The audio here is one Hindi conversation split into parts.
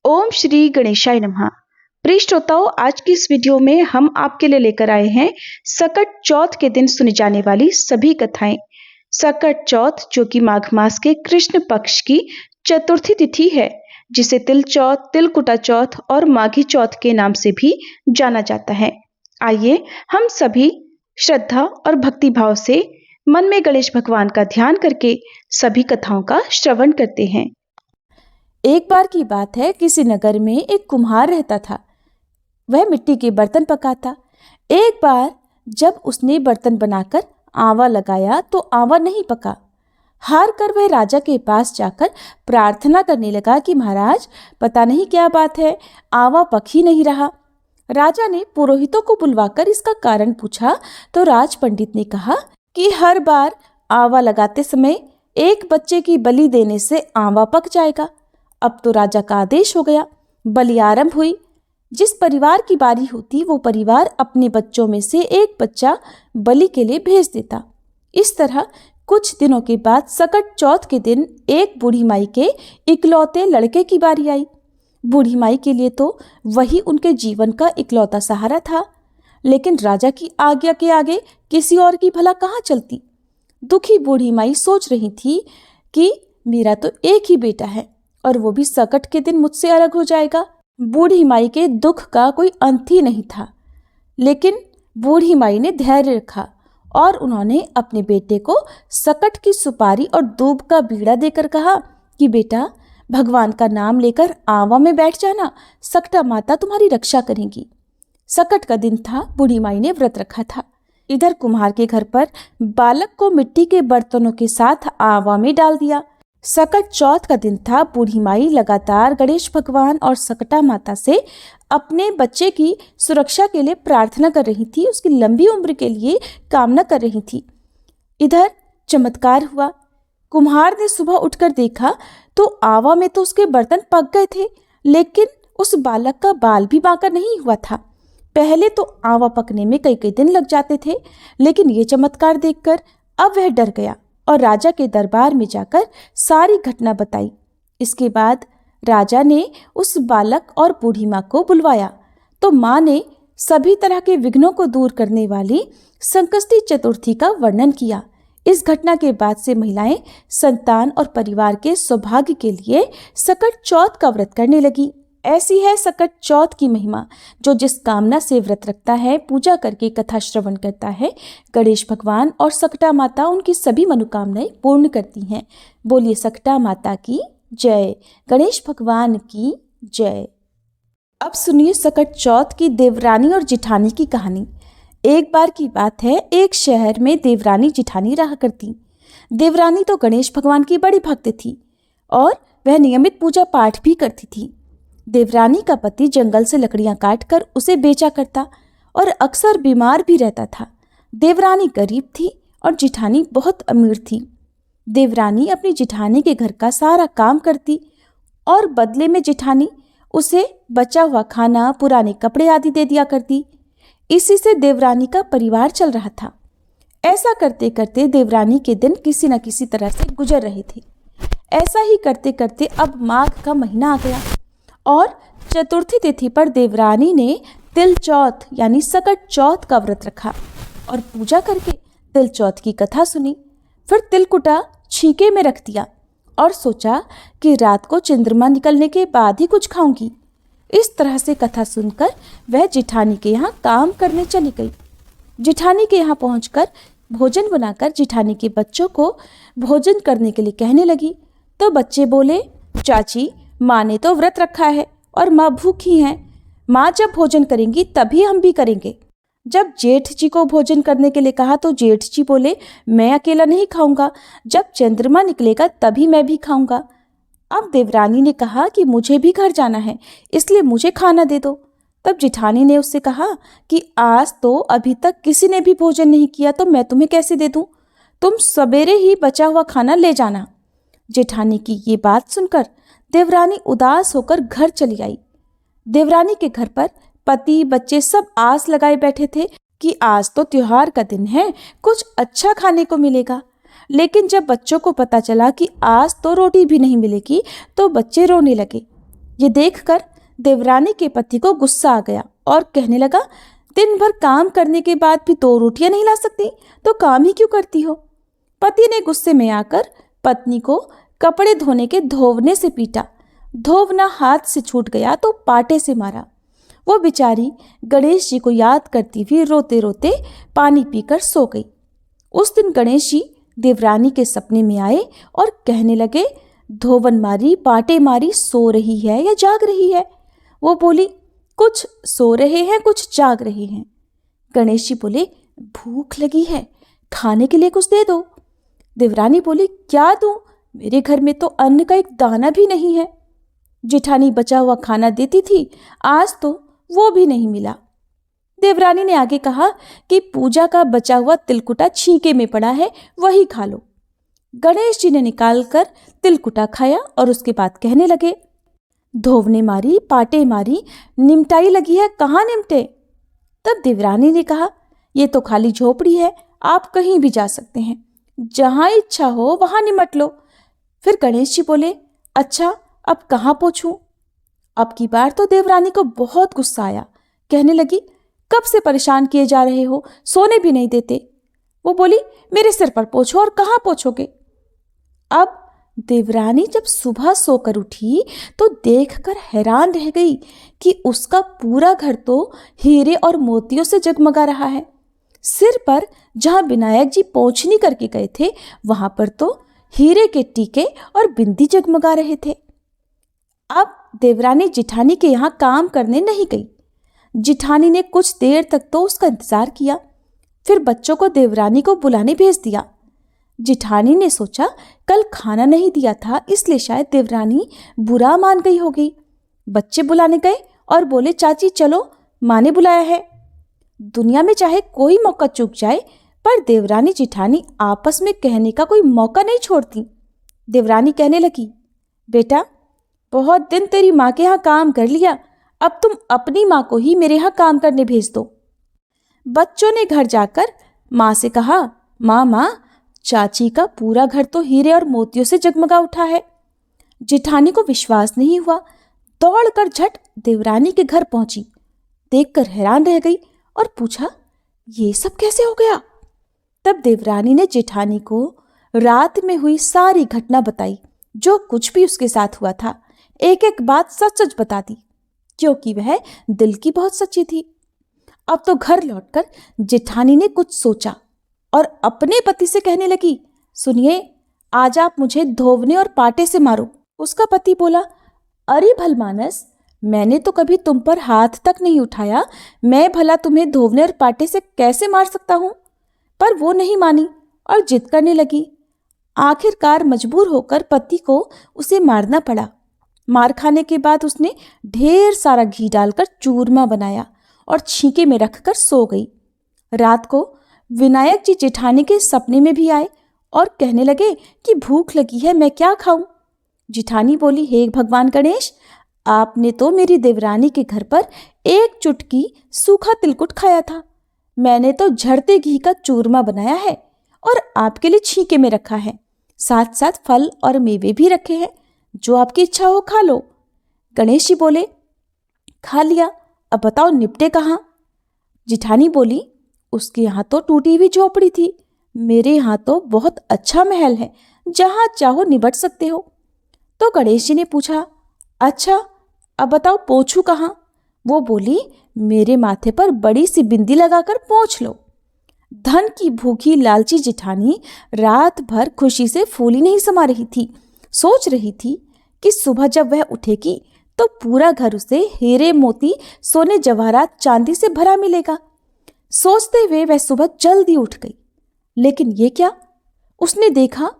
ओम श्री गणेशाय नमः। प्रिय श्रोताओं, आज की इस वीडियो में हम आपके लिए लेकर आए हैं सकट चौथ के दिन सुनी जाने वाली सभी कथाएं। सकट चौथ जो कि माघ मास के कृष्ण पक्ष की चतुर्थी तिथि है, जिसे तिल चौथ, तिलकुटा चौथ और माघी चौथ के नाम से भी जाना जाता है। आइए हम सभी श्रद्धा और भक्ति भाव से मन में गणेश भगवान का ध्यान करके सभी कथाओं का श्रवण करते हैं। एक बार की बात है, किसी नगर में एक कुम्हार रहता था। वह मिट्टी के बर्तन पकाता। एक बार जब उसने बर्तन बनाकर आंवा लगाया तो आंवा नहीं पका। हार कर वह राजा के पास जाकर प्रार्थना करने लगा कि महाराज, पता नहीं क्या बात है, आंवा पक ही नहीं रहा। राजा ने पुरोहितों को बुलवाकर इसका कारण पूछा तो राज पंडित ने कहा कि हर बार आंवा लगाते समय एक बच्चे की बलि देने से आंवा पक जाएगा। अब तो राजा का आदेश हो गया। बलि आरंभ हुई। जिस परिवार की बारी होती वो परिवार अपने बच्चों में से एक बच्चा बलि के लिए भेज देता। इस तरह कुछ दिनों के बाद सकट चौथ के दिन एक बूढ़ी माई के इकलौते लड़के की बारी आई। बूढ़ी माई के लिए तो वही उनके जीवन का इकलौता सहारा था, लेकिन राजा की आज्ञा के आगे किसी और की भला कहाँ चलती। दुखी बूढ़ी माई सोच रही थी कि मेरा तो एक ही बेटा है और वो भी सकट के दिन मुझसे अलग हो जाएगा। बूढ़ी माई के दुख का कोई अंत ही नहीं था, लेकिन बूढ़ी माई ने धैर्य रखा और उन्होंने अपने बेटे को सकट की सुपारी और दूब का बीड़ा देकर कहा कि बेटा, भगवान का नाम लेकर आंवा में बैठ जाना, सकटा माता तुम्हारी रक्षा करेंगी। सकट का दिन था। बूढ़ी माई ने व्रत रखा था। इधर कुम्हार के घर पर बालक को मिट्टी के बर्तनों के साथ आंवा में डाल दिया। सकट चौथ का दिन था। बूढ़ी माई लगातार गणेश भगवान और सकटा माता से अपने बच्चे की सुरक्षा के लिए प्रार्थना कर रही थी, उसकी लंबी उम्र के लिए कामना कर रही थी। इधर चमत्कार हुआ। कुम्हार ने सुबह उठकर देखा तो आंवा में तो उसके बर्तन पक गए थे, लेकिन उस बालक का बाल भी बांका नहीं हुआ था। पहले तो आंवा पकने में कई कई दिन लग जाते थे, लेकिन ये चमत्कार देखकर अब वह डर गया और राजा के दरबार में जाकर सारी घटना बताई। इसके बाद राजा ने उस बालक और बूढ़ी माँ को बुलवाया तो माँ ने सभी तरह के विघ्नों को दूर करने वाली संकष्टी चतुर्थी का वर्णन किया। इस घटना के बाद से महिलाएं संतान और परिवार के सौभाग्य के लिए सकट चौथ का व्रत करने लगी। ऐसी है सकट चौथ की महिमा। जो जिस कामना से व्रत रखता है, पूजा करके कथा श्रवण करता है, गणेश भगवान और सकटा माता उनकी सभी मनोकामनाएं पूर्ण करती हैं। बोलिए सकटा माता की जय, गणेश भगवान की जय। अब सुनिए सकट चौथ की देवरानी और जिठानी की कहानी। एक बार की बात है, एक शहर में देवरानी जिठानी रहा करती। देवरानी तो गणेश भगवान की बड़ी भक्त थी और वह नियमित पूजा पाठ भी करती थी। देवरानी का पति जंगल से लकड़ियां काटकर उसे बेचा करता और अक्सर बीमार भी रहता था। देवरानी गरीब थी और जिठानी बहुत अमीर थी। देवरानी अपनी जिठानी के घर का सारा काम करती और बदले में जिठानी उसे बचा हुआ खाना, पुराने कपड़े आदि दे दिया करती। इसी से देवरानी का परिवार चल रहा था। ऐसा करते करते देवरानी के दिन किसी न किसी तरह से गुजर रहे थे। ऐसा ही करते करते अब माघ का महीना आ गया और चतुर्थी तिथि पर देवरानी ने तिल चौथ यानी सकट चौथ का व्रत रखा और पूजा करके तिल चौथ की कथा सुनी। फिर तिलकुटा छीके में रख दिया और सोचा कि रात को चंद्रमा निकलने के बाद ही कुछ खाऊंगी। इस तरह से कथा सुनकर वह जिठानी के यहाँ काम करने चली गई। जिठानी के यहाँ पहुंचकर भोजन बनाकर जिठानी के बच्चों को भोजन करने के लिए कहने लगी तो बच्चे बोले, चाची, माँ ने तो व्रत रखा है और माँ भूखी हैं। माँ जब भोजन करेंगी तभी हम भी करेंगे। जब जेठ जी को भोजन करने के लिए कहा तो जेठ जी बोले, मैं अकेला नहीं खाऊंगा, जब चंद्रमा निकलेगा तभी मैं भी खाऊंगा। अब देवरानी ने कहा कि मुझे भी घर जाना है, इसलिए मुझे खाना दे दो। तब जिठानी ने उससे कहा कि आज तो अभी तक किसी ने भी भोजन नहीं किया, तो मैं तुम्हें कैसे दे दूं? तुम सवेरे ही बचा हुआ खाना ले जाना। जेठानी की ये बात सुनकर देवरानी उदास होकर घर चली आई। देवरानी के घर पर पति, बच्चे सब आस लगाए बैठे थे कि आज तो त्योहार का दिन है, कुछ अच्छा खाने को मिलेगा। लेकिन जब बच्चों को पता चला कि आज तो रोटी भी नहीं मिलेगी तो बच्चे रोने लगे। ये देखकर देवरानी के पति को गुस्सा आ गया और कहने लगा, दिन भर काम करने के बाद भी 2 रोटियां नहीं ला सकती तो काम ही क्यों करती हो। पति ने गुस्से में आकर पत्नी को कपड़े धोने के धोवने से पीटा। धोवना हाथ से छूट गया तो पाटे से मारा। वो बेचारी गणेश जी को याद करती हुई रोते रोते पानी पीकर सो गई। उस दिन गणेश जी देवरानी के सपने में आए और कहने लगे, धोवन मारी, पाटे मारी, सो रही है या जाग रही है। वो बोली, कुछ सो रहे हैं, कुछ जाग रहे हैं। गणेश जी बोले, भूख लगी है, खाने के लिए कुछ दे दो। देवरानी बोली, क्या दूं, मेरे घर में तो अन्न का एक दाना भी नहीं है। जेठानी बचा हुआ खाना देती थी, आज तो वो भी नहीं मिला। देवरानी ने आगे कहा कि पूजा का बचा हुआ तिलकुटा छींके में पड़ा है, वही खा लो। गणेश जी ने निकालकर तिलकुटा खाया और उसके बाद कहने लगे, धोवने मारी, पाटे मारी, निमटाई लगी है, कहाँ निमटे। तब देवरानी ने कहा, ये तो खाली झोपड़ी है, आप कहीं भी जा सकते हैं, जहां इच्छा हो वहां निमट लो। फिर गणेश जी बोले, अच्छा अब कहाँ पहुंचूं। अब की बार तो देवरानी को बहुत गुस्सा आया। कहने लगी, कब से परेशान किए जा रहे हो, सोने भी नहीं देते। वो बोली, मेरे सिर पर पोछो और कहाँ पोछोगे। अब देवरानी जब सुबह सोकर उठी तो देखकर हैरान रह गई कि उसका पूरा घर तो हीरे और मोतियों से जगमगा रहा है। सिर पर जहां विनायक जी पोंछनी करके गए थे, वहां पर तो हीरे के टीके और बिंदी जगमगा रहे थे। अब देवरानी जिठानी के यहाँ काम करने नहीं गई। जिठानी ने कुछ देर तक तो उसका इंतजार किया, फिर बच्चों को देवरानी को बुलाने भेज दिया। जिठानी ने सोचा कल खाना नहीं दिया था, इसलिए शायद देवरानी बुरा मान गई होगी। बच्चे बुलाने गए और बोले, चाची चलो, माँ ने बुलाया है। दुनिया में चाहे कोई मौका चूक जाए, पर देवरानी जिठानी आपस में कहने का कोई मौका नहीं छोड़ती। देवरानी कहने लगी, बेटा बहुत दिन तेरी माँ के यहाँ काम कर लिया, अब तुम अपनी माँ को ही मेरे यहाँ काम करने भेज दो। बच्चों ने घर जाकर माँ से कहा, माँ, चाची का पूरा घर तो हीरे और मोतियों से जगमगा उठा है। जिठानी को विश्वास नहीं हुआ, दौड़कर झट देवरानी के घर पहुंची। देखकर हैरान रह गई और पूछा, ये सब कैसे हो गया। तब देवरानी ने जेठानी को रात में हुई सारी घटना बताई, जो कुछ भी उसके साथ हुआ था। एक एक बात सच सच बता दी, क्योंकि वह दिल की बहुत सच्ची थी। अब तो घर लौटकर जेठानी ने कुछ सोचा और अपने पति से कहने लगी, सुनिए, आज आप मुझे धोवने और पाटे से मारो। उसका पति बोला, अरे भलमानस, मैंने तो कभी तुम पर हाथ तक नहीं उठाया, मैं भला तुम्हें धोवने और पाटे से कैसे मार सकता हूं। पर वो नहीं मानी और जिद करने लगी। आखिरकार मजबूर होकर पति को उसे मारना पड़ा। मार खाने के बाद उसने ढेर सारा घी डालकर चूरमा बनाया और छींके में रखकर सो गई। रात को विनायक जी जेठानी के सपने में भी आए और कहने लगे कि भूख लगी है, मैं क्या खाऊं। जेठानी बोली, हे भगवान गणेश, आपने तो मेरी देवरानी के घर पर एक चुटकी सूखा तिलकुट खाया था, मैंने तो झड़ते घी का चूरमा बनाया है और आपके लिए छींके में रखा है, साथ साथ फल और मेवे भी रखे हैं, जो आपकी इच्छा हो खा लो। गणेश जी बोले, खा लिया, अब बताओ निपटे कहाँ। जेठानी बोली, उसके यहाँ तो टूटी हुई झोपड़ी थी, मेरे यहाँ तो बहुत अच्छा महल है, जहाँ चाहो निबट सकते हो। तो गणेश जी ने पूछा, अच्छा अब बताओ पोंछू कहाँ। वो बोली, मेरे माथे पर बड़ी सी बिंदी लगाकर पोंछ लो। धन की भूखी लालची जेठानी रात भर खुशी से फूली नहीं समा रही थी। सोच रही थी कि सुबह जब वह उठेगी तो पूरा घर उसे हीरे मोती सोने जवाहरात चांदी से भरा मिलेगा। सोचते हुए वह सुबह जल्दी उठ गई, लेकिन ये क्या, उसने देखा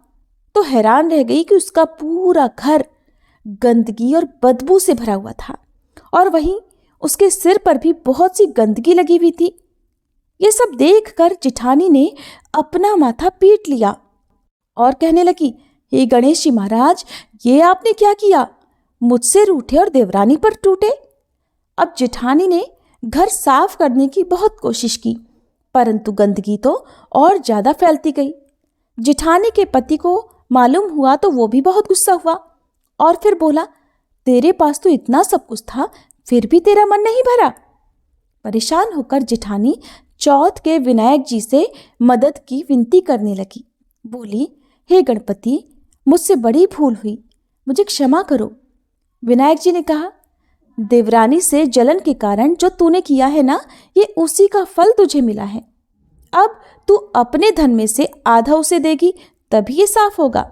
तो हैरान रह गई कि उसका पूरा घर गंदगी और बदबू से भरा हुआ था और वहीं उसके सिर पर भी बहुत सी गंदगी लगी हुई थी। ये सब देखकर जेठानी ने अपना माथा पीट लिया और कहने लगी, हे गणेश जी महाराज, ये आपने क्या किया, मुझसे रूठे और देवरानी पर टूटे। अब जेठानी ने घर साफ करने की बहुत कोशिश की, परंतु गंदगी तो और ज्यादा फैलती गई। जेठानी के पति को मालूम हुआ तो वो भी बहुत गुस्सा हुआ और फिर बोला, तेरे पास तो इतना सब कुछ था, फिर भी तेरा मन नहीं भरा। परेशान होकर जेठानी चौथ के विनायक जी से मदद की विनती करने लगी। बोली, हे गणपति, मुझसे बड़ी भूल हुई, मुझे क्षमा करो। विनायक जी ने कहा, देवरानी से जलन के कारण जो तूने किया है ना, ये उसी का फल तुझे मिला है। अब तू अपने धन में से आधा उसे देगी, तभी ये साफ होगा।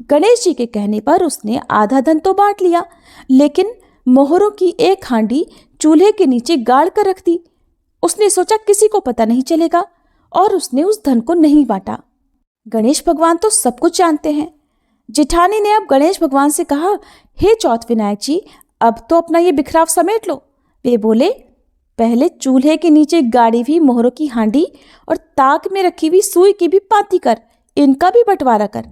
गणेश जी के कहने पर उसने आधा धन तो बांट लिया, लेकिन मोहरों की एक हांडी चूल्हे के नीचे गाड़ कर रख दी। उसने सोचा किसी को पता नहीं चलेगा, और उसने उस धन को नहीं बांटा। गणेश भगवान तो सब कुछ जानते हैं। जेठानी ने अब गणेश भगवान से कहा, हे चौथ विनायक जी, अब तो अपना ये बिखराव समेट लो। वे बोले, पहले चूल्हे के नीचे गाड़ी हुई मोहरों की हांडी और ताक में रखी हुई सुई की भी पाती कर, इनका भी बंटवारा कर।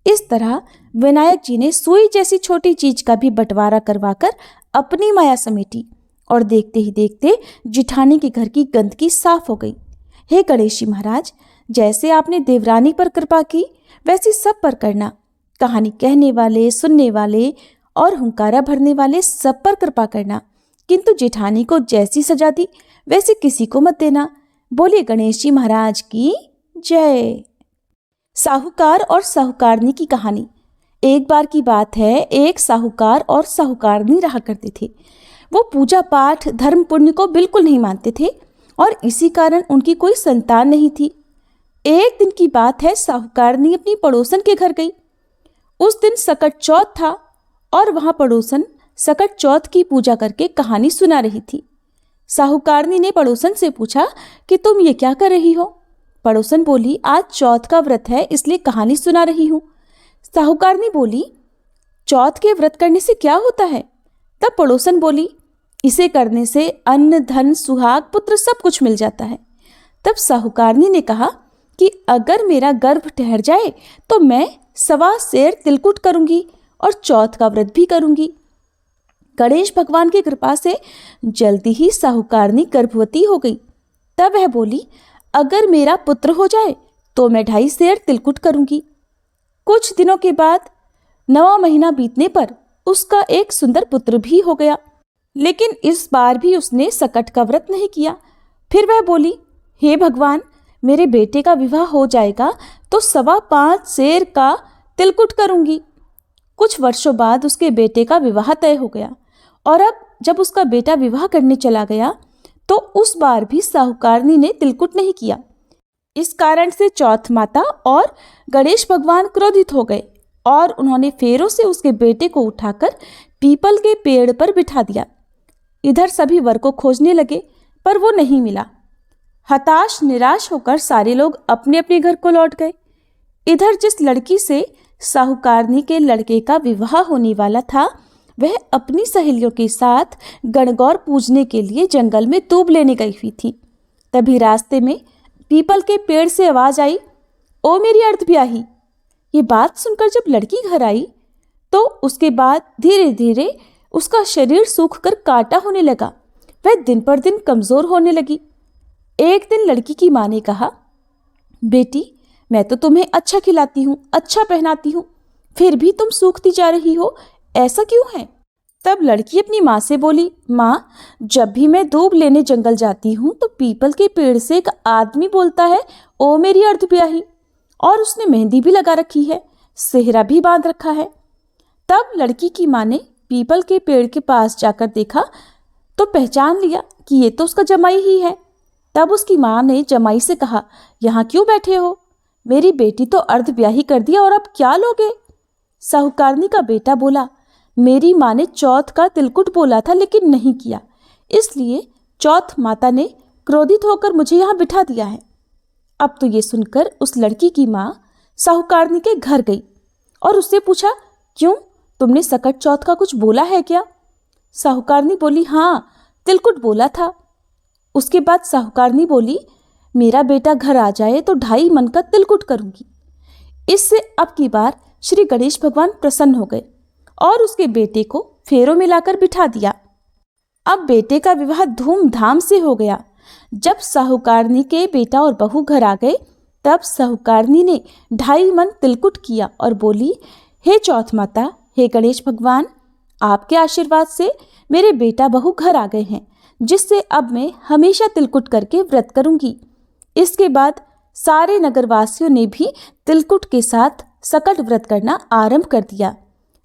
इस तरह विनायक जी ने सुई जैसी छोटी चीज का भी बंटवारा करवाकर अपनी माया समेटी, और देखते ही देखते जेठानी के घर की गंदगी साफ हो गई। हे गणेश जी महाराज, जैसे आपने देवरानी पर कृपा की, वैसी सब पर करना। कहानी कहने वाले, सुनने वाले और हुंकारा भरने वाले सब पर कृपा करना, किंतु जेठानी को जैसी सजा दी वैसे किसी को मत देना। बोलिए गणेश जी महाराज की जय। साहूकार और साहूकारनी की कहानी। एक बार की बात है, एक साहूकार और साहूकारनी रहा करते थे। वो पूजा पाठ, धर्म पुण्य को बिल्कुल नहीं मानते थे, और इसी कारण उनकी कोई संतान नहीं थी। एक दिन की बात है, साहूकारनी अपनी पड़ोसन के घर गई। उस दिन सकट चौथ था, और वहां पड़ोसन सकट चौथ की पूजा करके कहानी सुना रही थी। साहूकारनी ने पड़ोसन से पूछा कि तुम ये क्या कर रही हो? पड़ोसन बोली, आज चौथ का व्रत है, इसलिए कहानी सुना रही हूँ। साहूकारनी बोली, चौथ के व्रत करने से क्या होता है? तब पड़ोसन बोली, इसे करने से अन्न, धन, सुहाग, पुत्र सब कुछ मिल जाता है। तब साहूकारनी ने कहा कि अगर मेरा गर्भ ठहर जाए तो मैं 1.25 सेर तिलकुट करूंगी और चौथ का व्रत भी करूंगी। गणेश भगवान की कृपा से जल्दी ही साहूकारनी गर्भवती हो गई। तब वह बोली, अगर मेरा पुत्र हो जाए तो मैं 2.5 सेर तिलकुट करूंगी। कुछ दिनों के बाद 9वां महीना बीतने पर उसका एक सुंदर पुत्र भी हो गया, लेकिन इस बार भी उसने सकट का व्रत नहीं किया। फिर वह बोली, हे भगवान, मेरे बेटे का विवाह हो जाएगा तो 5.25 सेर का तिलकुट करूंगी। कुछ वर्षों बाद उसके बेटे का विवाह तय हो गया, और अब जब उसका बेटा विवाह करने चला गया तो उस बार भी साहूकारनी ने तिलकुट नहीं किया। इस कारण से चौथ माता और गणेश भगवान क्रोधित हो गए, और उन्होंने फेरों से उसके बेटे को उठाकर पीपल के पेड़ पर बिठा दिया। इधर सभी वर को खोजने लगे, पर वो नहीं मिला। हताश निराश होकर सारे लोग अपने अपने घर को लौट गए। इधर जिस लड़की से साहूकारनी के लड़के का विवाह होने वाला था, वह अपनी सहेलियों के साथ गणगौर पूजने के लिए जंगल में दूब लेने गई हुई थी। तभी रास्ते में पीपल के पेड़ से आवाज आई, ओ मेरी अर्धब्याही। ये बात सुनकर जब लड़की घर आई तो उसके बाद धीरे धीरे उसका शरीर सूख कर काटा होने लगा। वह दिन पर दिन कमजोर होने लगी। एक दिन लड़की की माँ ने कहा, बेटी, मैं तो तुम्हें अच्छा खिलाती हूँ, अच्छा पहनाती हूँ, फिर भी तुम सूखती जा रही हो, ऐसा क्यों है? तब लड़की अपनी माँ से बोली, माँ, जब भी मैं दूब लेने जंगल जाती हूँ तो पीपल के पेड़ से एक आदमी बोलता है, ओ मेरी अर्धब्याही, और उसने मेहंदी भी लगा रखी है, सेहरा भी बांध रखा है। तब लड़की की माँ ने पीपल के पेड़ के पास जाकर देखा तो पहचान लिया कि ये तो उसका जमाई ही है। तब उसकी माँ ने जमाई से कहा, यहाँ क्यों बैठे हो? मेरी बेटी तो अर्धब्याही कर दिया, और अब क्या लोगे? साहूकारनी का बेटा बोला, मेरी माँ ने चौथ का तिलकुट बोला था लेकिन नहीं किया, इसलिए चौथ माता ने क्रोधित होकर मुझे यहाँ बिठा दिया है। अब तो ये सुनकर उस लड़की की माँ साहूकारनी के घर गई और उससे पूछा, क्यों, तुमने सकट चौथ का कुछ बोला है क्या? साहूकारनी बोली, हाँ, तिलकुट बोला था। उसके बाद साहूकारनी बोली, मेरा बेटा घर आ जाए तो 2.5 मन का तिलकुट करूंगी। इससे अब की बार श्री गणेश भगवान प्रसन्न हो गए और उसके बेटे को फेरों में लाकर बिठा दिया। अब बेटे का विवाह धूमधाम से हो गया। जब साहूकारनी के बेटा और बहू घर आ गए तब साहूकारनी ने 2.5 मन तिलकुट किया और बोली, हे चौथ माता, हे गणेश भगवान, आपके आशीर्वाद से मेरे बेटा बहू घर आ गए हैं, जिससे अब मैं हमेशा तिलकुट करके व्रत करूंगी। इसके बाद सारे नगरवासियों ने भी तिलकुट के साथ सकट व्रत करना आरंभ कर दिया।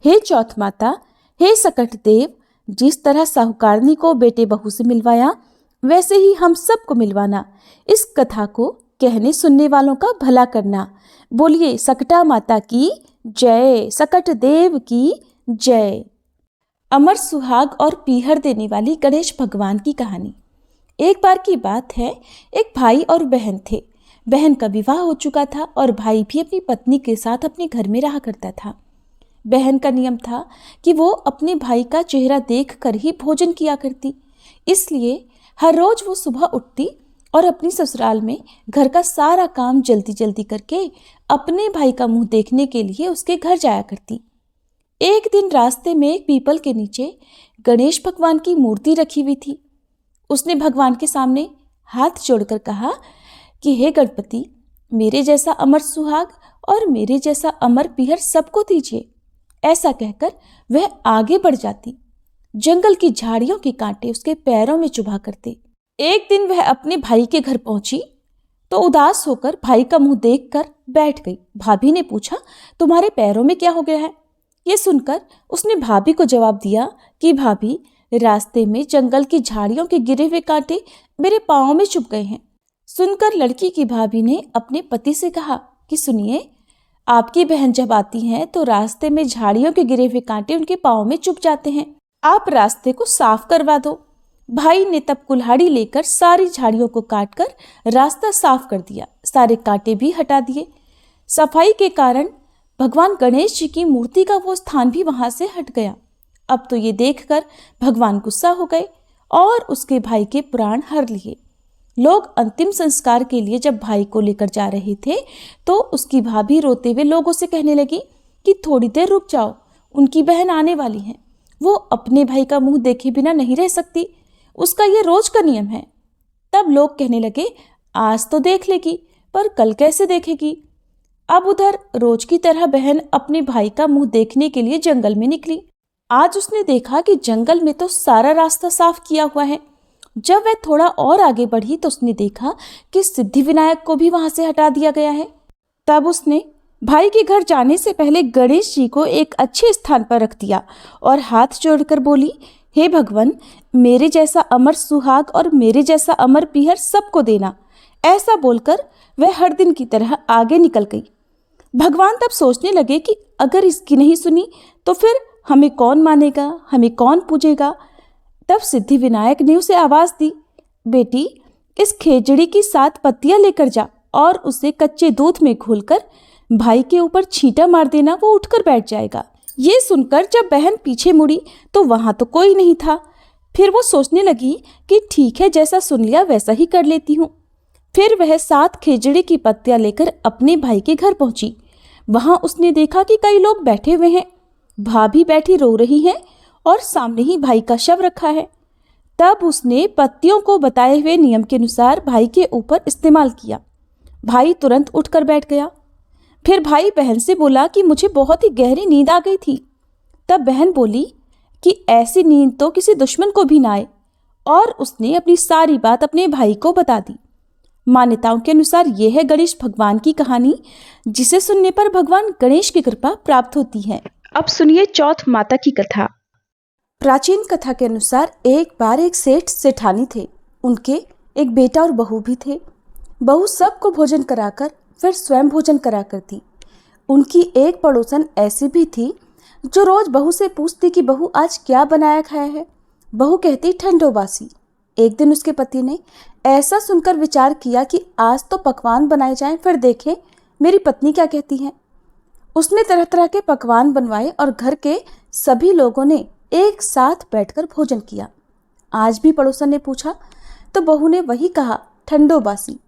हे चौथ माता, हे सकट देव, जिस तरह साहूकारनी को बेटे बहू से मिलवाया, वैसे ही हम सबको मिलवाना। इस कथा को कहने सुनने वालों का भला करना। बोलिए सकटा माता की जय, सकट देव की जय। अमर सुहाग और पीहर देने वाली गणेश भगवान की कहानी। एक बार की बात है, एक भाई और बहन थे। बहन का विवाह हो चुका था और भाई भी अपनी पत्नी के साथ अपने घर में रहा करता था। बहन का नियम था कि वो अपने भाई का चेहरा देखकर ही भोजन किया करती, इसलिए हर रोज वो सुबह उठती और अपनी ससुराल में घर का सारा काम जल्दी जल्दी करके अपने भाई का मुंह देखने के लिए उसके घर जाया करती। एक दिन रास्ते में एक पीपल के नीचे गणेश भगवान की मूर्ति रखी हुई थी। उसने भगवान के सामने हाथ जोड़कर कहा कि हे गणपति, मेरे जैसा अमर सुहाग और मेरे जैसा अमर पीहर सबको दीजिए। ऐसा कहकर वह आगे बढ़ जाती। जंगल की झाड़ियों के कांटे उसके पैरों में चुभा करते। एक दिन वह अपने भाई के घर पहुंची तो उदास होकर भाई का मुंह देखकर बैठ गई। भाभी ने पूछा, तुम्हारे पैरों में क्या हो गया है? ये सुनकर उसने भाभी को जवाब दिया कि भाभी, रास्ते में जंगल की झाड़ियों के गिरे हुए कांटे मेरे पाँव में चुभ गए हैं। सुनकर लड़की की भाभी ने अपने पति से कहा कि सुनिए, आपकी बहन जब आती हैं तो रास्ते में झाड़ियों के गिरे हुए कांटे उनके पाँव में चुभ जाते हैं, आप रास्ते को साफ करवा दो। भाई ने तब कुल्हाड़ी लेकर सारी झाड़ियों को काटकर रास्ता साफ कर दिया, सारे कांटे भी हटा दिए। सफाई के कारण भगवान गणेश जी की मूर्ति का वो स्थान भी वहां से हट गया। अब तो ये देखकर भगवान गुस्सा हो गए और उसके भाई के प्राण हर लिए। लोग अंतिम संस्कार के लिए जब भाई को लेकर जा रहे थे तो उसकी भाभी रोते हुए लोगों से कहने लगी कि थोड़ी देर रुक जाओ, उनकी बहन आने वाली है, वो अपने भाई का मुंह देखे बिना नहीं रह सकती, उसका ये रोज का नियम है। तब लोग कहने लगे, आज तो देख लेगी, पर कल कैसे देखेगी? अब उधर रोज की तरह बहन अपने भाई का मुंह देखने के लिए जंगल में निकली। आज उसने देखा कि जंगल में तो सारा रास्ता साफ किया हुआ है। जब वह थोड़ा और आगे बढ़ी तो उसने देखा कि सिद्धि विनायक को भी वहां से हटा दिया गया है। तब उसने भाई के घर जाने से पहले गणेश जी को एक अच्छे स्थान पर रख दिया और हाथ जोड़कर बोली, हे भगवान, मेरे जैसा अमर सुहाग और मेरे जैसा अमर पीहर सबको देना। ऐसा बोलकर वह हर दिन की तरह आगे निकल गई। भगवान तब सोचने लगे कि अगर इसकी नहीं सुनी तो फिर हमें कौन मानेगा, हमें कौन पूजेगा। तब सिद्धि विनायक ने उसे आवाज दी, बेटी, इस खेजड़ी की 7 पत्तियां लेकर जा और उसे कच्चे दूध में घोलकर भाई के ऊपर छींटा मार देना, वो उठकर बैठ जाएगा। ये सुनकर जब बहन पीछे मुड़ी तो वहां तो कोई नहीं था। फिर वो सोचने लगी कि ठीक है, जैसा सुन लिया वैसा ही कर लेती हूँ। फिर वह 7 खेजड़ी की पत्तियां लेकर अपने भाई के घर पहुंची। वहां उसने देखा कि कई लोग बैठे हुए हैं, भाभी बैठी रो रही है और सामने ही भाई का शव रखा है। तब उसने पत्तियों को बताए हुए नियम के अनुसार भाई के ऊपर इस्तेमाल किया। भाई तुरंत उठकर बैठ गया। फिर भाई बहन से बोला कि मुझे बहुत ही गहरी नींद आ गई थी। तब बहन बोली कि ऐसी नींद तो किसी दुश्मन को भी ना आए, और उसने अपनी सारी बात अपने भाई को बता दी। मान्यताओं के अनुसार यह है गणेश भगवान की कहानी, जिसे सुनने पर भगवान गणेश की कृपा प्राप्त होती है। अब सुनिए चौथ माता की कथा। प्राचीन कथा के अनुसार एक बार एक सेठ सेठानी थे। उनके एक बेटा और बहू भी थे। बहू सबको भोजन कराकर फिर स्वयं भोजन करा करती। उनकी एक पड़ोसन ऐसी भी थी जो रोज बहू से पूछती कि बहू आज क्या बनाया खाया है। बहू कहती ठंडो बासी। एक दिन उसके पति ने ऐसा सुनकर विचार किया कि आज तो पकवान बनाए जाएं, फिर देखें मेरी पत्नी क्या कहती है। उसने तरह तरह के पकवान बनवाए और घर के सभी लोगों ने एक साथ बैठकर भोजन किया। आज भी पड़ोसन ने पूछा तो बहू ने वही कहा, ठंडो बासी।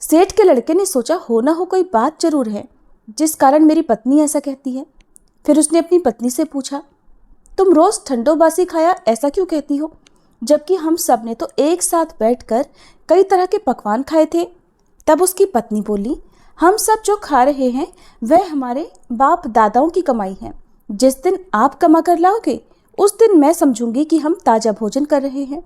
सेठ के लड़के ने सोचा हो ना हो कोई बात जरूर है जिस कारण मेरी पत्नी ऐसा कहती है। फिर उसने अपनी पत्नी से पूछा, तुम रोज ठंडो बासी खाया ऐसा क्यों कहती हो, जबकि हम सब ने तो एक साथ बैठकर कई तरह के पकवान खाए थे। तब उसकी पत्नी बोली, हम सब जो खा रहे हैं वह हमारे बाप दादाओं की कमाई है। जिस दिन आप कमा कर लाओगे उस दिन मैं समझूंगी कि हम ताजा भोजन कर रहे हैं।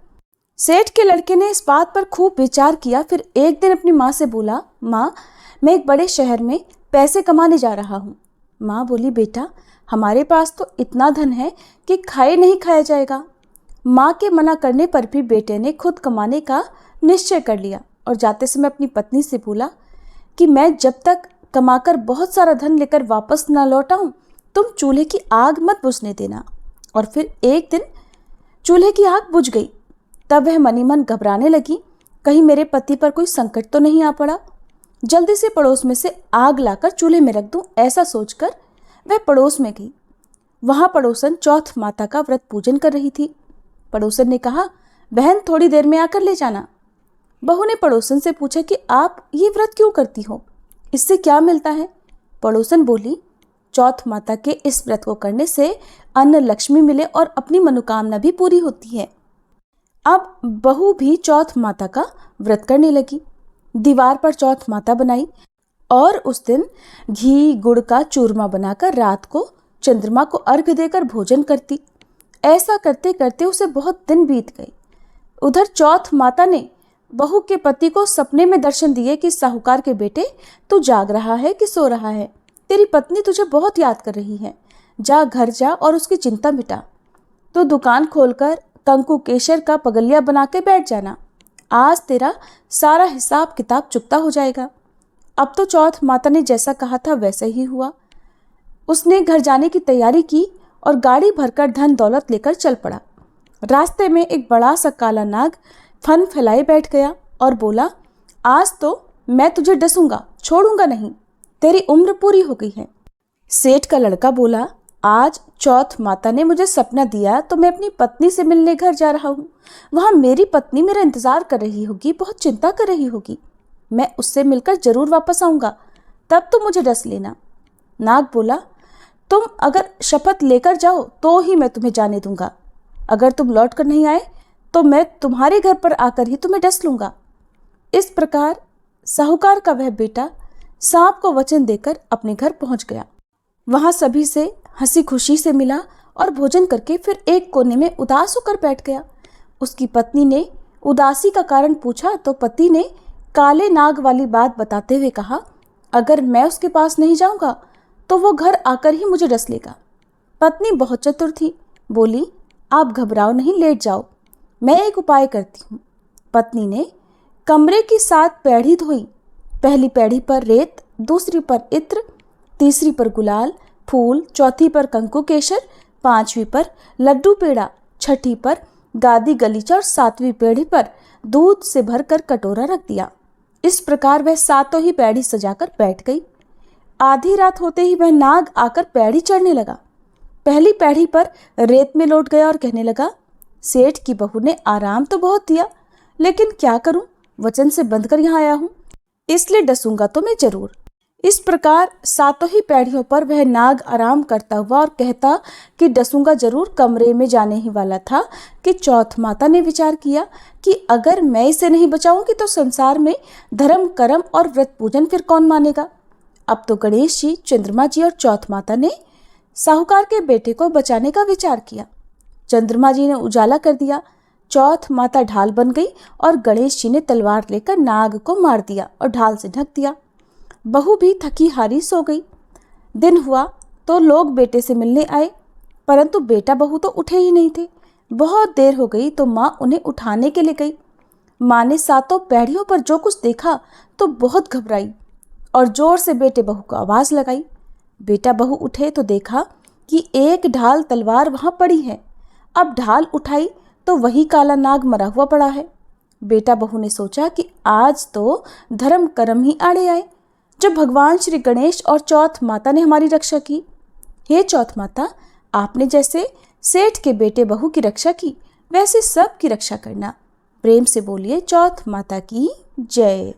सेठ के लड़के ने इस बात पर खूब विचार किया। फिर एक दिन अपनी माँ से बोला, माँ, मैं एक बड़े शहर में पैसे कमाने जा रहा हूँ। माँ बोली, बेटा, हमारे पास तो इतना धन है कि खाए नहीं खाया जाएगा। माँ के मना करने पर भी बेटे ने खुद कमाने का निश्चय कर लिया और जाते समय अपनी पत्नी से बोला कि मैं जब तक कमाकर बहुत सारा धन लेकर वापस ना लौट आऊं, तुम चूल्हे की आग मत बुझने देना। और फिर एक दिन चूल्हे की आग बुझ गई। तब वह मनी मन घबराने लगी, कहीं मेरे पति पर कोई संकट तो नहीं आ पड़ा। जल्दी से पड़ोस में से आग लाकर चूल्हे में रख दूं, ऐसा सोचकर वह पड़ोस में गई। वहां पड़ोसन चौथ माता का व्रत पूजन कर रही थी। पड़ोसन ने कहा, बहन, थोड़ी देर में आकर ले जाना। बहू ने पड़ोसन से पूछा कि आप ये व्रत क्यों करती हो, इससे क्या मिलता है? पड़ोसन बोली, चौथ माता के इस व्रत को करने से अन्न लक्ष्मी मिले और अपनी मनोकामना भी पूरी होती है। अब बहू भी चौथ माता का व्रत करने लगी। दीवार पर चौथ माता बनाई और उस दिन घी गुड़ का चूरमा बनाकर रात को चंद्रमा को अर्घ्य देकर भोजन करती। ऐसा करते करते उसे बहुत दिन बीत गए। उधर चौथ माता ने बहू के पति को सपने में दर्शन दिए कि साहूकार के बेटे, तू जाग रहा है कि सो रहा है? तेरी पत्नी तुझे बहुत याद कर रही है। जा, घर जा और उसकी चिंता मिटा। तो दुकान खोलकर कंकु केशर का पगलिया बना के बैठ जाना। आज तेरा सारा हिसाब किताब चुकता हो जाएगा। अब तो चौथ माता ने जैसा कहा था वैसा ही हुआ। उसने घर जाने की तैयारी की और गाड़ी भरकर धन दौलत लेकर चल पड़ा। रास्ते में एक बड़ा सा काला नाग फन फैलाए बैठ गया और बोला, आज तो मैं तुझे डसूंगा, छोड़ूंगा नहीं, तेरी उम्र पूरी हो गई है। सेठ का लड़का बोला, आज चौथ माता ने मुझे सपना दिया तो मैं अपनी पत्नी से मिलने घर जा रहा हूँ। वहाँ मेरी पत्नी मेरा इंतजार कर रही होगी, बहुत चिंता कर रही होगी। मैं उससे मिलकर जरूर वापस आऊँगा, तब तुम मुझे डस लेना। नाग बोला, तुम अगर शपथ लेकर जाओ तो ही मैं तुम्हें जाने दूंगा। अगर तुम लौट कर नहीं आए तो मैं तुम्हारे घर पर आकर ही तुम्हें डस लूँगा। इस प्रकार साहूकार का वह बेटा सांप को वचन देकर अपने घर पहुँच गया। वहाँ सभी से हंसी खुशी से मिला और भोजन करके फिर एक कोने में उदास होकर बैठ गया। उसकी पत्नी ने उदासी का कारण पूछा तो पति ने काले नाग वाली बात बताते हुए कहा, अगर मैं उसके पास नहीं जाऊंगा तो वो घर आकर ही मुझे डस लेगा। पत्नी बहुत चतुर थी, बोली, आप घबराओ नहीं, लेट जाओ, मैं एक उपाय करती हूँ। पत्नी ने कमरे की 7 पैड़ी धोई। पहली पैड़ी पर रेत, दूसरी पर इत्र, तीसरी पर गुलाल फूल, चौथी पर कंकु केशर, 5वीं पर लड्डू पेड़ा, 6ठी पर गादी गलीचा और 7वीं पैड़ी पर दूध से भरकर कटोरा रख दिया। इस प्रकार वह 7 ही पैड़ी सजाकर बैठ गई। आधी रात होते ही वह नाग आकर पैड़ी चढ़ने लगा। पहली पैड़ी पर रेत में लौट गया और कहने लगा, सेठ की बहू ने आराम तो बहुत दिया, लेकिन क्या करूं, वचन से बंधकर यहाँ आया हूं, इसलिए डसूंगा तो मैं जरूर। इस प्रकार 7 ही पैड़ियों पर वह नाग आराम करता हुआ और कहता कि डसूंगा जरूर कमरे में जाने ही वाला था कि चौथ माता ने विचार किया कि अगर मैं इसे नहीं बचाऊंगी तो संसार में धर्म कर्म और व्रत पूजन फिर कौन मानेगा। अब तो गणेश जी, चंद्रमा जी और चौथ माता ने साहूकार के बेटे को बचाने का विचार किया। चंद्रमा जी ने उजाला कर दिया, चौथ माता ढाल बन गई और गणेश जी ने तलवार लेकर नाग को मार दिया और ढाल से ढक दिया। बहू भी थकी हारी सो गई। दिन हुआ तो लोग बेटे से मिलने आए, परंतु बेटा बहू तो उठे ही नहीं थे। बहुत देर हो गई तो माँ उन्हें उठाने के लिए गई। माँ ने 7 पैड़ियों पर जो कुछ देखा तो बहुत घबराई और जोर से बेटे बहू को आवाज़ लगाई। बेटा बहू उठे तो देखा कि एक ढाल तलवार वहाँ पड़ी है। अब ढाल उठाई तो वही काला नाग मरा हुआ पड़ा है। बेटा बहू ने सोचा कि आज तो धर्म कर्म ही आड़े आए, जब भगवान श्री गणेश और चौथ माता ने हमारी रक्षा की। हे चौथ माता, आपने जैसे सेठ के बेटे बहू की रक्षा की वैसे सब की रक्षा करना। प्रेम से बोलिए चौथ माता की जय।